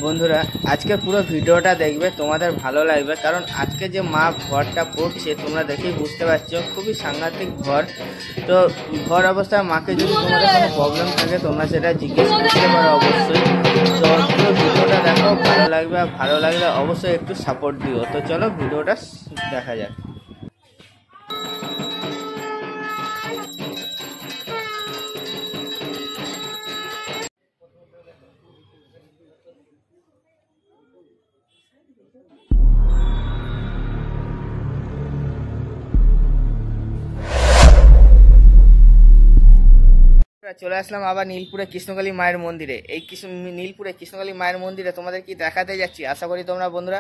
বন্ধুরা আজকে পুরো ভিডিওটা দেখবে, তোমাদের ভালো লাগবে। কারণ আজকে যে মা ঘরটা পড়ছে তোমরা দেখেই বুঝতে পারছো, খুবই সাংঘাতিক ঘর। তো ঘর অবস্থায় মাকে যদি তোমাদের কোনো প্রবলেম থাকে তোমরা সেটা জিজ্ঞেস করতে পারো অবশ্যই। তো পুরো ভিডিওটা দেখো, ভালো লাগবে। আর ভালো লাগলে অবশ্যই একটু সাপোর্ট দিও। তো চলো ভিডিওটা দেখা যাক। চলে আসলাম আবার নীলপুরে কৃষ্ণকালী মায়ের মন্দিরে। এই নীলপুরে কৃষ্ণকালী মায়ের মন্দিরে তোমাদের কি দেখাতে যাচ্ছি, আশা করি তোমরা বন্ধুরা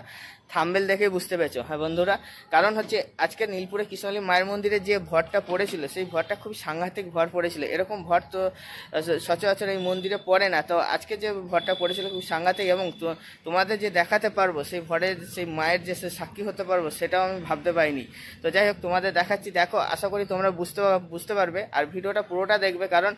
থাম্বনেল দেখে বুঝতে পেরেছো। হ্যাঁ বন্ধুরা, কারণ হচ্ছে আজকে নীলপুরে কৃষ্ণকালী মায়ের মন্দিরে যে ভরটা পড়েছিল সেই ভরটা খুব সাংঘাতিক ভর পড়েছিল। এরকম ভর তো সচরাচর এই মন্দিরে পড়ে না। তো আজকে যে ভরটা পড়েছিল খুব সাংঘাতিক, এবং তোমাদের যে দেখাতে পারবো সেই ভরের সেই মায়ের যে সাক্ষী হতে পারবো সেটাও আমি ভাবতে পারিনি। তো যাই হোক তোমাদের দেখাচ্ছি, দেখো, আশা করি তোমরা বুঝতে পারবে। আর ভিডিওটা পুরোটা দেখবে, কারণ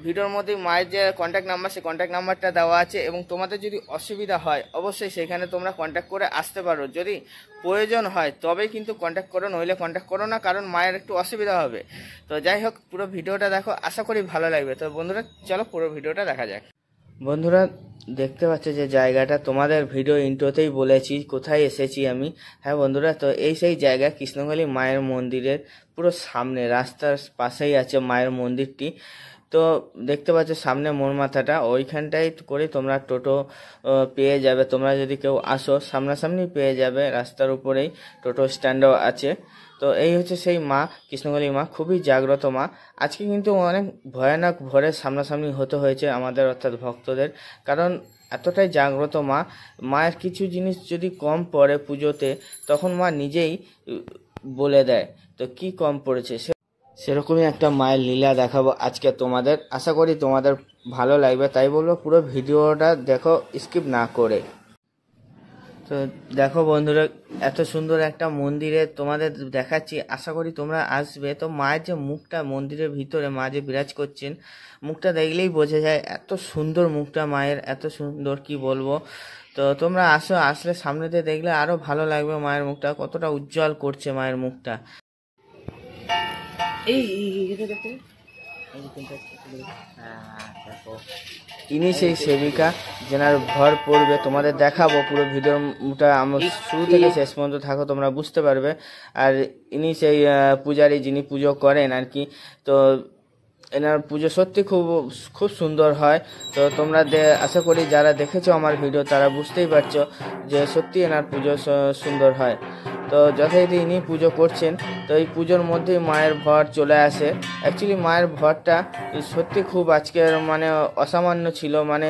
ভিডিওর মধ্যে মায়ের যে কন্ট্যাক্ট নাম্বার সেই কন্ট্যাক্ট নাম্বারটা দেওয়া আছে। এবং তোমাদের যদি অসুবিধা হয় অবশ্যই সেখানে তোমরা কন্ট্যাক্ট করে আসতে পারো। যদি প্রয়োজন হয় তবেই কিন্তু কন্ট্যাক্ট করো, নইলে কন্ট্যাক্ট করো না, কারণ মায়ের একটু অসুবিধা হবে। তো যাই হোক পুরো ভিডিওটা দেখো, আশা করি ভালো লাগবে। তো বন্ধুরা চলো পুরো ভিডিওটা দেখা যাক। বন্ধুরা দেখতে পাচ্ছ যে জায়গাটা, তোমাদের ভিডিও ইন্ট্রোতেই বলেছি কোথায় এসেছি আমি। হ্যাঁ বন্ধুরা, তো এই সেই জায়গা কৃষ্ণকালী মায়ের মন্দিরের পুরো সামনে, রাস্তার পাশেই আছে মায়ের মন্দিরটি। তো দেখতে পাচ্ছ সামনে মোড় মাথাটা, ওইখানটাই করে তোমরা টোটো পেয়ে যাবে। তোমরা যদি কেউ আসো সামনাসামনি পেয়ে যাবে, রাস্তার উপরেই টোটো স্ট্যান্ডও আছে। তো এই হচ্ছে সেই মা, কৃষ্ণকালী মা, খুবই জাগ্রত মা। আজকে কিন্তু অনেক ভয়ানক ভরে সামনাসামনি হতে হয়েছে আমাদের, অর্থাৎ ভক্তদের। কারণ এতটাই জাগ্রত মা, মায়ের কিছু জিনিস যদি কম পড়ে পুজোতে তখন মা নিজেই বলে দেয়। তো কি কম পড়েছে সেরকমই একটা মায়ের লীলা দেখাবো আজকে তোমাদের। আশা করি তোমাদের ভালো লাগবে, তাই বলবো পুরো ভিডিওটা দেখো স্কিপ না করে। তো দেখো বন্ধুরা, এত সুন্দর একটা মন্দিরে তোমাদের দেখাচ্ছি, আশা করি তোমরা আসবে। তো মায়ের যে মুখটা মন্দিরের ভিতরে মা যে বিরাজ করছেন, মুখটা দেখলেই বোঝা যায় এত সুন্দর মুখটা মায়ের, এত সুন্দর কি বলবো। তো তোমরা আসলে সামনেতে দেখলে আরো ভালো লাগবে মায়ের মুখটা, কতটা উজ্জ্বল করছে মায়ের মুখটা। ইনি সেই সেবিকা যেনার ভর পড়বে, তোমাদের দেখাবো পুরো ভিডিওটা আমার শুরু থেকে শেষ পর্যন্ত থাকো, তোমরা বুঝতে পারবে। আর ইনি সেই পূজারী যিনি পুজো করেন আর কি। তো এনার পুজো সত্যি খুব সুন্দর হয়। তো তোমরা আশা করি যারা দেখেছো আমার ভিডিও তারা বুঝতেই পারছো যে সত্যি এনার পুজো সুন্দর হয়। তো যথারীতি ইনি পুজো করছেন। তো এই পুজোর মধ্যেই মায়ের ভর চলে আসে। অ্যাকচুয়ালি মায়ের ভরটা সত্যি খুব আজকের মানে অসামান্য ছিল, মানে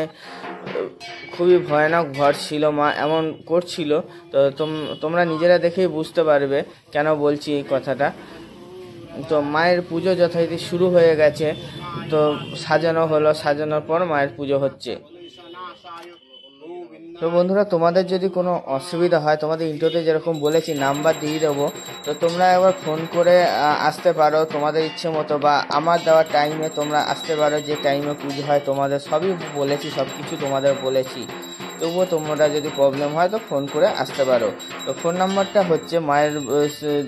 খুবই ভয়ানক ভর ছিল, মা এমন করছিল। তো তোমরা নিজেরা দেখেই বুঝতে পারবে কেন বলছি এই কথাটা। তো মায়ের পুজো যথারীতি শুরু হয়ে গেছে। তো সাজানো হলো, সাজানোর পর মায়ের পুজো হচ্ছে। তো বন্ধুরা তোমাদের যদি কোনো অসুবিধা হয়, তোমাদের ইন্ট্রোতে যেরকম বলেছি নাম্বার দিয়ে দেবো, তো তোমরা একবার ফোন করে আসতে পারো তোমাদের ইচ্ছে মতো, বা আমার দেওয়ার টাইমে তোমরা আসতে পারো, যে টাইমে পুজো হয় তোমাদের সবই বলেছি, সব কিছু তোমাদের বলেছি। তবুও তোমরা যদি প্রবলেম হয় তো ফোন করে আসতে পারো। তো ফোন নাম্বারটা হচ্ছে মায়ের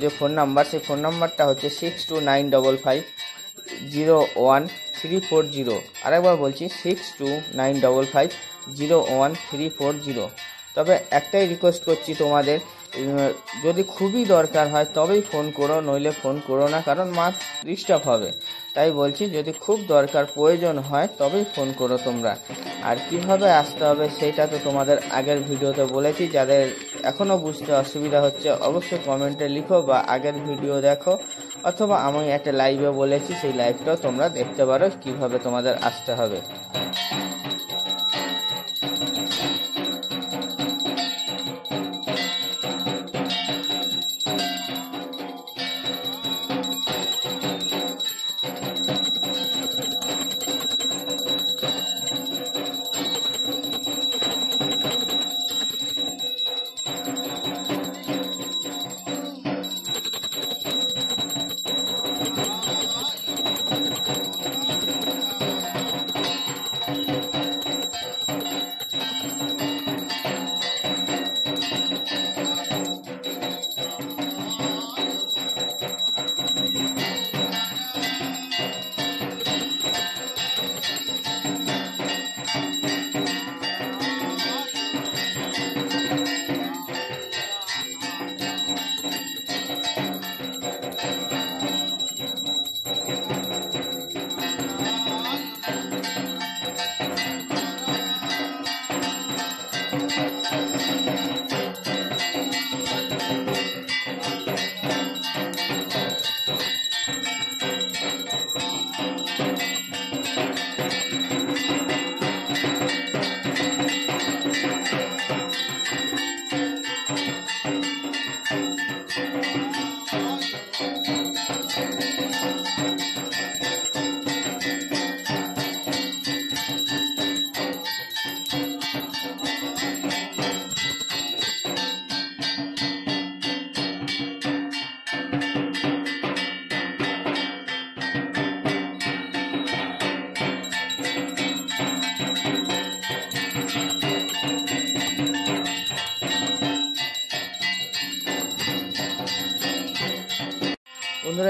যে ফোন নাম্বার, সেই ফোন নাম্বারটা হচ্ছে 6295501340। আরেকবার বলছি 6295501340। তবে একটাই রিকোয়েস্ট করছি তোমাদের, যদি খুবই দরকার হয় তবেই ফোন করো, নইলে ফোন করো না, কারণ মা ডিস্টার্ব হবে। তাই বলছি যদি খুব দরকার প্রয়োজন হয় তবেই ফোন করো তোমরা। আর কিভাবে আসতে হবে সেটা তো তোমাদের আগের ভিডিওতে বলেছি। যাদের এখনও বুঝতে অসুবিধা হচ্ছে অবশ্যই কমেন্টে লিখো, বা আগের ভিডিও দেখো, অথবা আমি একটা লাইভে বলেছি সেই লাইভটাও তোমরা দেখতে পারো কিভাবে তোমাদের আসতে হবে।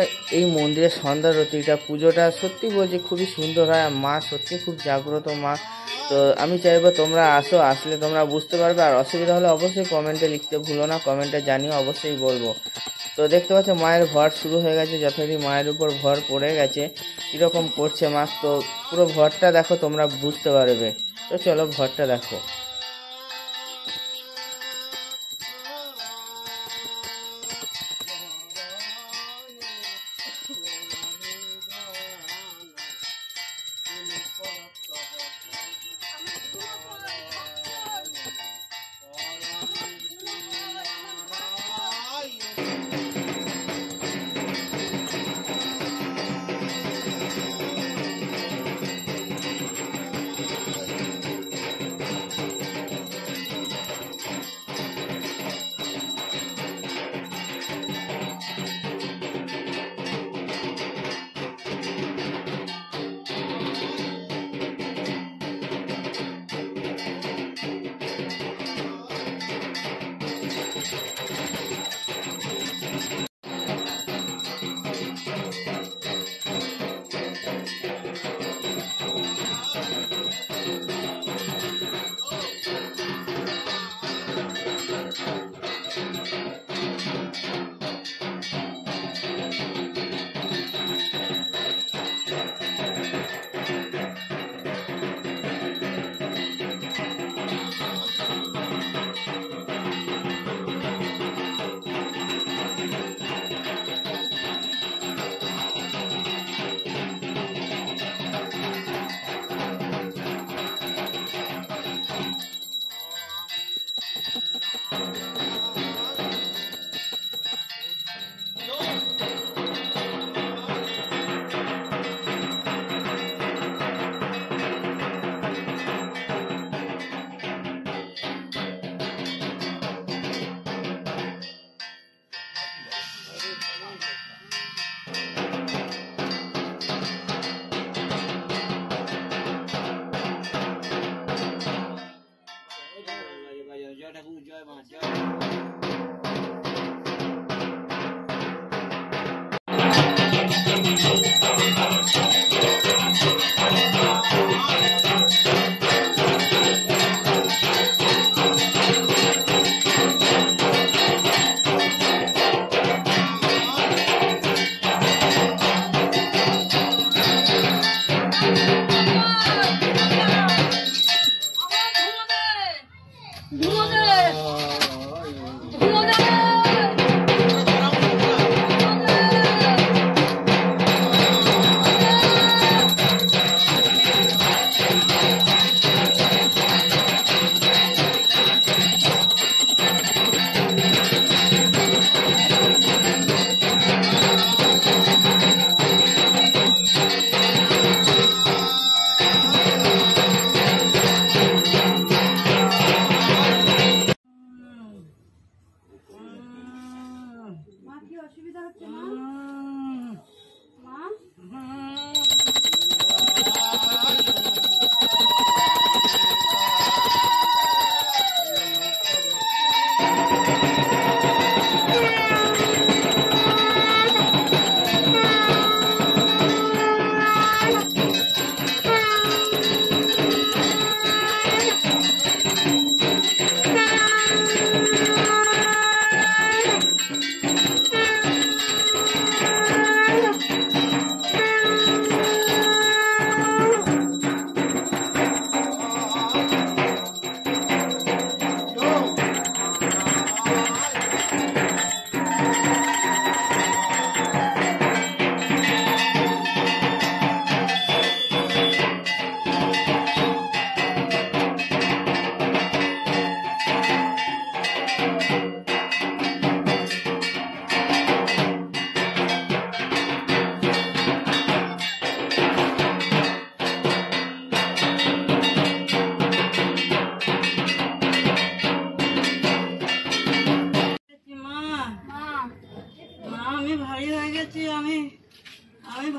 বন্ধুরা এই মন্দিরের সন্ধ্যারতিটা পুজোটা সত্যি বলছি খুবই সুন্দর হয়, আর মা সত্যি খুব জাগ্রত মা। তো আমি চাইবো তোমরা আসো, আসলে তোমরা বুঝতে পারবে। আর অসুবিধা হলে অবশ্যই কমেন্টে লিখতে ভুলো না, কমেন্টে জানিও, অবশ্যই বলবো। তো দেখতে পাচ্ছ মায়ের ভর শুরু হয়ে গেছে, যথারীতি মায়ের উপর ভর পড়ে গেছে। কীরকম করছে মা, তো পুরো ভরটা দেখো তোমরা বুঝতে পারবে। তো চলো ভরটা দেখো।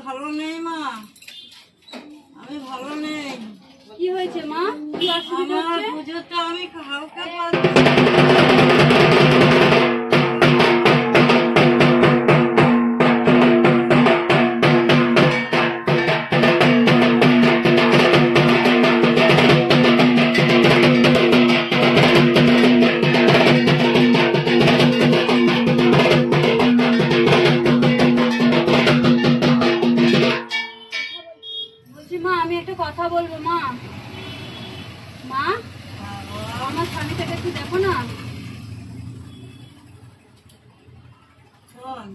ভালো নেই মা, আমি ভালো নেই। কি হয়েছে মা? কি অসুবিধা হচ্ছে? পুজোটা আমি হালকা পাচ্ছি। আমার স্বামীটাকে একটু দেখো না। শোন,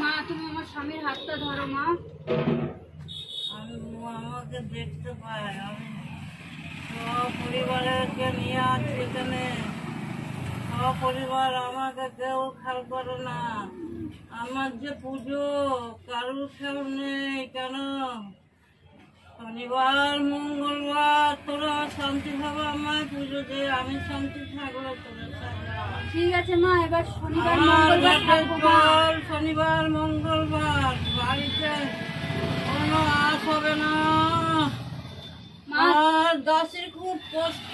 মা তুমি আমার স্বামীর হাতটা ধরো মা। আমাকে দেখতে পায়, আমি সপরিবারকে নিয়ে আছি এখানে। সপরিবার আমাকে কেউ খেয়াল করে না। আমার যে পুজো কারুর খেয়াল নেই কেন? শনিবার মঙ্গলবার তোরা শান্তি ভাবে আমায় পুজো দে, আমি শান্তি থাকলে তোরা থাকলাম। ঠিক আছে মা, এবার শনিবার আমার মঙ্গলবার থাকবো মা। শনিবার মঙ্গলবার বাড়িতে কোনো আস হবে না। মা আর দাসির খুব কষ্ট,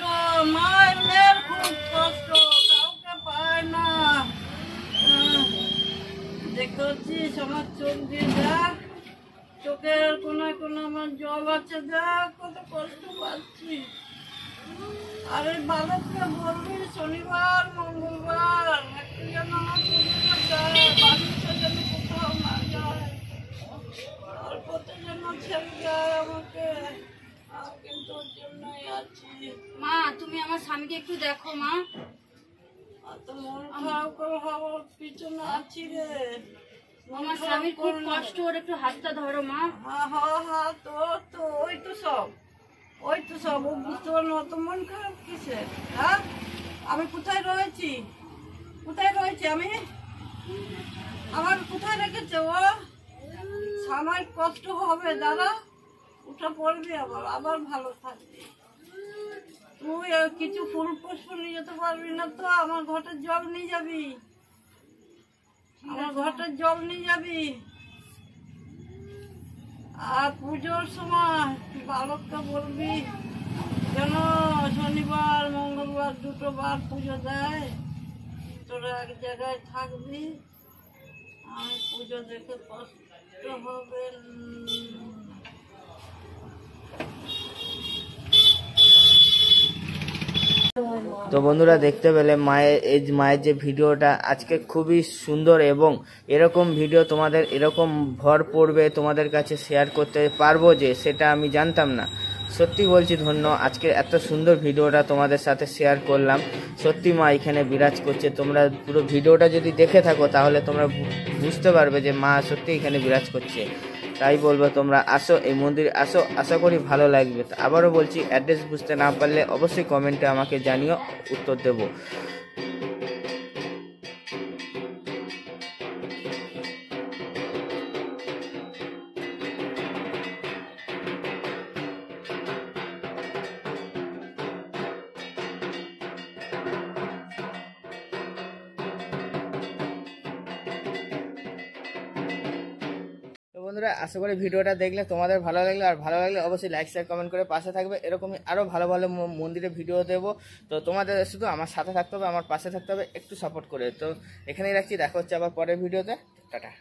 মায়ের খুব কষ্ট, কাউকে পায় না। দেখতে পাচ্ছিস আমার চোখ দিয়ে দেখ, চোখের কোনায় কোনায় আমার জল আছে, দেখ কত কষ্ট পাচ্ছি। আর এই বালককে বলবি শনিবার মঙ্গলবার একটু যেন আমার পুজোটা দেয়, বাড়িতে যেন কোথাও না যায়, আর কত যেন ছেড়ে যায় আমাকে। আমি কিন্তু ওর জন্যই আছি। মা তুমি আমার স্বামীকে একটু দেখো মা। আর তো মন খারাপ করে হওয়ার পিছনে আছি রে। আমার স্বামীর খুব কষ্ট, ওর একটু হাতটা ধরো মা। হ্যাঁ তো ওই তো সব ও বুঝতে পারলো। অত মন খারাপ কিসে? হ্যাঁ, আমি কোথায় রয়েছি আমি? আমার কোথায় রেখেছে ও? সাময়িক কষ্ট হবে দাদা, উঠে পড়বি আবার ভালো থাকবি। তুই কিছু ফুল পুষ্প নিয়ে যেতে পারবি না তো? আমার ঘটের জল নিয়ে যাবি, আর পুজোর সময় বালককে বলবি যেন শনিবার মঙ্গলবার দুটো বার পুজো দেয়, তোরা এক জায়গায় থাকবি। আমি পুজো দেখে কষ্ট হবে তো বন্ধুরা দেখতে পেলে মায়ের যে ভিডিওটা আজকে খুবই সুন্দর, এবং এরকম ভিডিও তোমাদের এরকম ভর পড়বে তোমাদের কাছে শেয়ার করতে পারবো যে সেটা আমি জানতাম না। সত্যি বলছি ধন্য, আজকে এত সুন্দর ভিডিওটা তোমাদের সাথে শেয়ার করলাম। সত্যি মা এখানে বিরাজ করছে। তোমরা পুরো ভিডিওটা যদি দেখে থাকো তাহলে তোমরা বুঝতে পারবে যে মা সত্যি এখানে বিরাজ করছে। তাই বলবো তোমরা আসো, এই মন্দিরে আসো, আশা করি ভালো লাগবে। আবারও বলছি, অ্যাড্রেস বুঝতে না পারলে অবশ্যই কমেন্টে আমাকে জানিও, উত্তর দেবো। বন্ধুরা আশা করি ভিডিওটা দেখলে তোমাদের ভালো লাগলো, আর ভালো লাগলে অবশ্যই লাইক শেয়ার কমেন্ট করে পাশে থাকবে। এরকমই আরও ভালো ভালো মন্দিরে ভিডিও দেবো। তো তোমাদের শুধু আমার সাথে থাকতে হবে, আমার পাশে থাকতে হবে, একটু সাপোর্ট করে। তো এখানেই রাখছি, দেখা হচ্ছে আবার পরের ভিডিওতে। টাটা।